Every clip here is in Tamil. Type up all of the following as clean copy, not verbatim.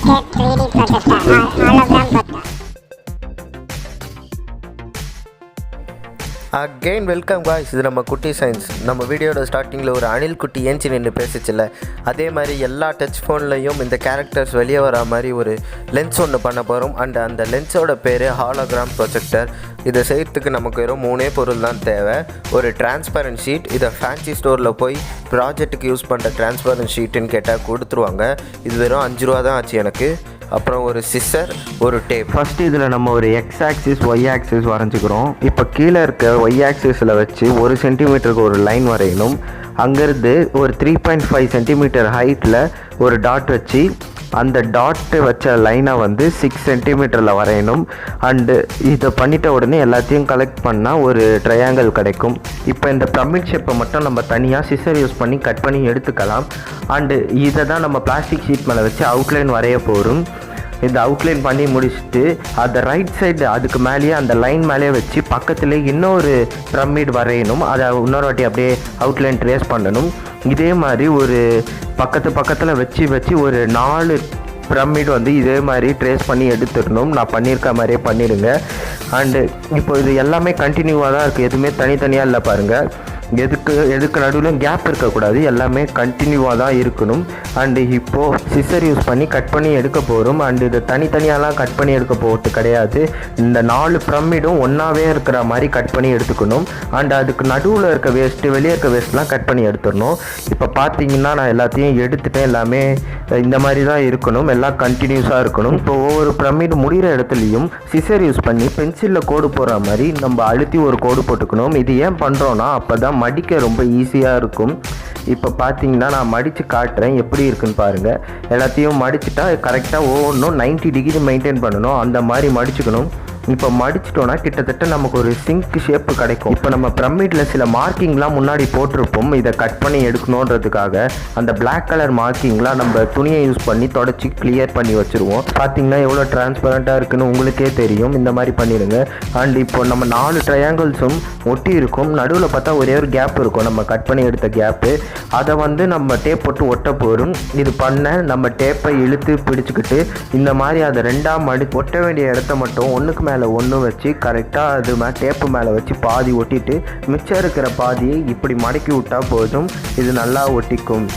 3D projector or hologram projector. Again welcome guys. இது நம்ம குட்டி சயின்ஸ். நம்ம வீடியோட ஸ்டார்டிங்கில் ஒரு அணில் குட்டி ஏஞ்சி நின்று பேசிச்சில்ல, அதே மாதிரி எல்லா டச் ஃபோன்லேயும் இந்த கேரக்டர்ஸ் வெளியே வர மாதிரி ஒரு லென்ஸ் ஒன்று பண்ண போகிறோம். அண்ட் அந்த லென்ஸோட பேர் ஹாலோகிராம் ப்ரொஜெக்டர். இதை செய்கிறதுக்கு நமக்கு வெறும் 3 பொருள் தான் தேவை. ஒரு டிரான்ஸ்பரண்ட் ஷீட், இதை ஃபேன்சி ஸ்டோரில் போய் ப்ராஜெக்ட்டுக்கு யூஸ் பண்ணுற டிரான்ஸ்பரண்ட் ஷீட்டுன்னு கேட்டால் கொடுத்துருவாங்க. இது வெறும் 5 ரூபா தான் ஆச்சு எனக்கு. அப்புறம் ஒரு சிசர், ஒரு டேப். ஃபஸ்ட்டு இதில் நம்ம ஒரு எக்ஸ் ஆக்சிஸ் ஒய் ஆக்சிஸ் வரைஞ்சிக்கிறோம். இப்போ கீழே இருக்க ஒய் ஆக்சிஸில் வச்சு 1 சென்டிமீட்டருக்கு ஒரு லைன் வரையணும். அங்கேருந்து ஒரு 3.5 சென்டிமீட்டர் ஹைட்டில் ஒரு டாட் வச்சு அந்த டாட்டு வச்ச லைனை வந்து 6 சென்டிமீட்டரில் வரையணும். அண்டு இதை பண்ணிட்ட உடனே எல்லாத்தையும் கலெக்ட் பண்ணால் ஒரு ட்ரையாங்கிள் கிடைக்கும். இப்போ இந்த பிரமிட் ஷேப்பை மட்டும் நம்ம தனியாக சிசர் யூஸ் பண்ணி கட் பண்ணி எடுத்துக்கலாம். அண்டு இதை தான் நம்ம பிளாஸ்டிக் ஷீட் மேலே வச்சு அவுட்லைன் வரைய போகிறோம். இந்த அவுட்லைன் பண்ணி முடிச்சுட்டு அந்த ரைட் சைடு அதுக்கு மேலேயே அந்த லைன் மேலேயே வச்சு பக்கத்துலேயே இன்னொரு பிரமிட் வரையணும். அதை இன்னொரு வாட்டி அப்படியே அவுட்லைன் ட்ரேஸ் பண்ணணும். இதே மாதிரி ஒரு பக்கத்தில் வச்சு ஒரு 4 பிரமிட் வந்து இதே மாதிரி ட்ரேஸ் பண்ணி எடுத்துடணும். நான் பண்ணியிருக்க மாதிரியே பண்ணிடுங்க. அண்டு இப்போ இது எல்லாமே கண்டினியூவாக தான் இருக்குது, எதுவுமே தனித்தனியாக இல்லை பாருங்கள். எதுக்கு நடுவில் கேப் இருக்கக்கூடாது, எல்லாமே கண்டினியூவாக தான் இருக்கணும். அண்டு இப்போது சிசர் யூஸ் பண்ணி கட் பண்ணி எடுக்க போகிறோம். அண்டு இது தனித்தனியாலாம் கட் பண்ணி எடுக்க போகிறது கிடையாது. இந்த 4 பிரமிடும் ஒன்றாவே இருக்கிற மாதிரி கட் பண்ணி எடுத்துக்கணும். அண்டு அதுக்கு நடுவில் இருக்க வேஸ்ட்டு, வெளியே இருக்க வேஸ்ட்லாம் கட் பண்ணி எடுத்துடணும். இப்போ பார்த்தீங்கன்னா நான் எல்லாத்தையும் எடுத்துகிட்டேன். எல்லாமே இந்த மாதிரி தான் இருக்கணும், எல்லாம் கண்டினியூஸாக இருக்கணும். இப்போ ஒவ்வொரு பிரமிடு முடிகிற இடத்துலையும் சிசர் யூஸ் பண்ணி பென்சிலில் கோடு போடுற மாதிரி நம்ம அழுத்தி ஒரு கோடு போட்டுக்கணும். இது ஏன் பண்ணுறோன்னா அப்போ தான் மடிக்க ரொம்ப ஈஸியாக இருக்கும். இப்போ பார்த்தீங்கன்னா நான் மடித்து காட்டுறேன் எப்படி இருக்குன்னு பாருங்கள். எல்லாத்தையும் மடிச்சுட்டா கரெக்டாக ஒவ்வொன்றும் 90 டிகிரி மெயின்டைன் பண்ணணும், அந்த மாதிரி மடிச்சுக்கணும். இப்போ மடிச்சிட்டோன்னா கிட்டத்தட்ட நமக்கு ஒரு சிங்க் ஷேப்பு கிடைக்கும். இப்போ நம்ம பிரமிடில் சில மார்க்கிங்லாம் முன்னாடி போட்டிருப்போம், இதை கட் பண்ணி எடுக்கணுன்றதுக்காக. அந்த பிளாக் கலர் மார்க்கிங்லாம் நம்ம துணியை யூஸ் பண்ணி தொடச்சி கிளியர் பண்ணி வச்சுருவோம். பார்த்தீங்கன்னா எவ்வளோ டிரான்ஸ்பரண்ட்டாக இருக்குன்னு உங்களுக்கே தெரியும். இந்த மாதிரி பண்ணிடுங்க. அண்ட் இப்போ நம்ம 4 ட்ரையாங்கிள்ஸும் ஒட்டி இருக்கும். நடுவில் பார்த்தா ஒரே ஒரு கேப் இருக்கும், நம்ம கட் பண்ணி எடுத்த கேப்பு. அதை வந்து நம்ம டேப் போட்டு ஒட்ட போகிறோம். இது பண்ண நம்ம டேப்பை இழுத்து பிடிச்சிக்கிட்டு இந்த மாதிரி அதை 2ஆக ஒட்ட வேண்டிய இடத்த மட்டும் ஒன்றுக்கு மேலே ஒன்று வச்சு கரெக்டாக அது டேப்பு மேலே வச்சு பாதி ஒட்டிட்டு மிச்சம் இருக்கிற பாதியை இப்படி மடக்கி விட்டால் போதும், இது நல்லா ஒட்டிக்கும்.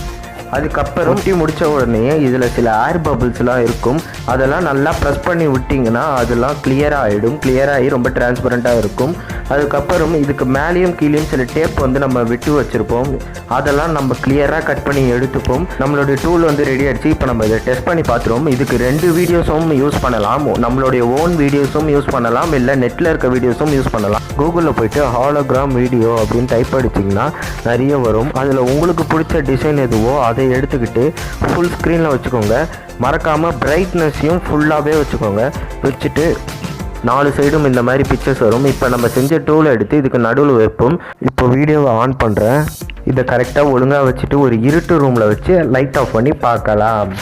அதுக்கப்புறம் ஒட்டி முடித்த உடனே இதில் சில ஏர் பபிள்ஸ்லாம் இருக்கும், அதெல்லாம் நல்லா ப்ரெஸ் பண்ணி விட்டிங்கன்னா அதெல்லாம் கிளியராக ஆகிடும். கிளியராகி ரொம்ப டிரான்ஸ்பரண்ட்டாக இருக்கும். அதுக்கப்புறம் இதுக்கு மேலேயும் கீழேயும் சில டேப் வந்து நம்ம விட்டு வச்சுருப்போம், அதெல்லாம் நம்ம கிளியராக கட் பண்ணி எடுத்துப்போம். நம்மளுடைய டூல் வந்து ரெடி ஆகிடுச்சு. இப்போ நம்ம இதை டெஸ்ட் பண்ணி பார்த்துருவோம். இதுக்கு 2 வீடியோஸும் யூஸ் பண்ணலாம், நம்மளுடைய ஓன் வீடியோஸும் யூஸ் பண்ணலாம், இல்லை நெட்டில் இருக்க வீடியோஸும் யூஸ் பண்ணலாம். கூகுளில் போய்ட்டு ஹாலோகிராம் வீடியோ அப்படின்னு டைப் அடிச்சிங்கன்னா நிறைய வரும். அதில் உங்களுக்கு பிடிச்ச டிசைன் எதுவோ அதை எடுத்துக்கிட்டு ஃபுல் ஸ்க்ரீனில் வச்சுக்கோங்க. மறக்காமல் பிரைட்னஸையும் ஃபுல்லாகவே வச்சுக்கோங்க. வச்சுட்டு 4 சைடும் இந்த மாதிரி பிக்சர்ஸ் வரும். இப்போ நம்ம செஞ்ச டூலை எடுத்து இதுக்கு நடுவில் வைப்போம். இப்போ வீடியோவை ஆன் பண்ணுறேன். இதை கரெக்டாக ஒழுங்காக வச்சுட்டு ஒரு இருட்டு ரூமில் வச்சு லைட் ஆஃப் பண்ணி பார்க்கலாம்.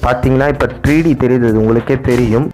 பார்த்தீங்கன்னா இப்போ 3D தெரியுது, உங்களுக்கே தெரியும்.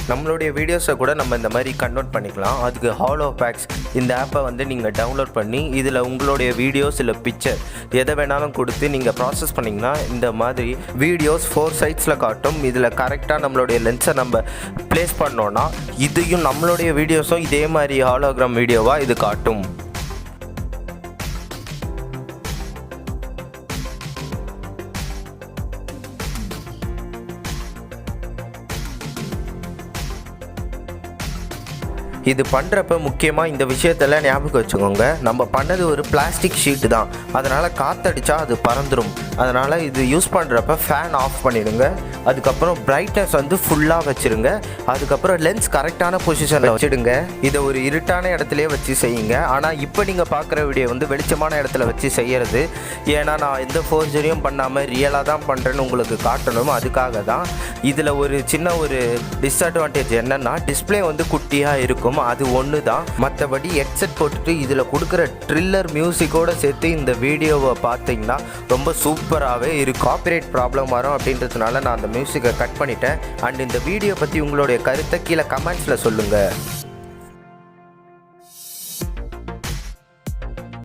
நம்மளுடைய வீடியோஸை கூட நம்ம இந்த மாதிரி கன்வெர்ட் பண்ணிக்கலாம். அதுக்கு ஹாலோ பேக்ஸ் இந்த ஆப்பை வந்து நீங்கள் டவுன்லோட் பண்ணி இதில் உங்களுடைய வீடியோஸ் இல்லை பிக்சர் எதை வேணாலும் கொடுத்து நீங்கள் ப்ராசஸ் பண்ணிங்கன்னா இந்த மாதிரி வீடியோஸ் 4 சைட்ஸில் காட்டும். இதில் கரெக்டாக நம்மளுடைய லென்ஸை நம்ம ப்ளேஸ் பண்ணோன்னா இதையும் நம்மளுடைய வீடியோஸும் இதே மாதிரி ஹாலோகிராம் வீடியோவாக இது காட்டும். இது பண்ணுறப்ப முக்கியமாக இந்த விஷயத்தில் ஞாபகம் வச்சுக்கோங்க, நம்ம பண்ணது ஒரு பிளாஸ்டிக் ஷீட்டு தான், அதனால் காற்றடிச்சா அது பறந்துடும். அதனால் இது யூஸ் பண்ணுறப்ப ஃபேன் ஆஃப் பண்ணிடுங்க. அதுக்கப்புறம் பிரைட்னஸ் வந்து ஃபுல்லாக வச்சுருங்க. அதுக்கப்புறம் லென்ஸ் கரெக்டான பொசிஷனில் வச்சுடுங்க. இதை ஒரு இருட்டான இடத்துலையே வச்சு செய்யுங்க. ஆனால் இப்போ நீங்கள் பார்க்குற வீடியோ வந்து வெளிச்சமான இடத்துல வச்சு செய்கிறது. ஏன்னா நான் எந்த ஃபோர்ஜரியும் பண்ணாமல் ரியலாக தான் பண்ணுறேன்னு உங்களுக்கு காட்டணும், அதுக்காக தான். இதில் ஒரு சின்ன ஒரு டிஸ்அட்வான்டேஜ் என்னென்னா டிஸ்பிளே வந்து குட்டியாக இருக்கும், அது ஒன்று தான். மற்றபடி ஹெட்செட் போட்டுட்டு இதில் கொடுக்குற ட்ரில்லர் மியூசிக்கோடு சேர்த்து இந்த வீடியோவை பார்த்தீங்கன்னா ரொம்ப சூப்பர் சூப்பராகவே இருக்கு. காப்பிரைட் ப்ராப்ளம் வரும் அப்படின்றதுனால நான் அந்த மியூசிக்கை கட் பண்ணிட்டேன். அண்ட் இந்த வீடியோ பற்றி உங்களுடைய கருத்தை கீழே கமெண்ட்ஸில் சொல்லுங்கள்.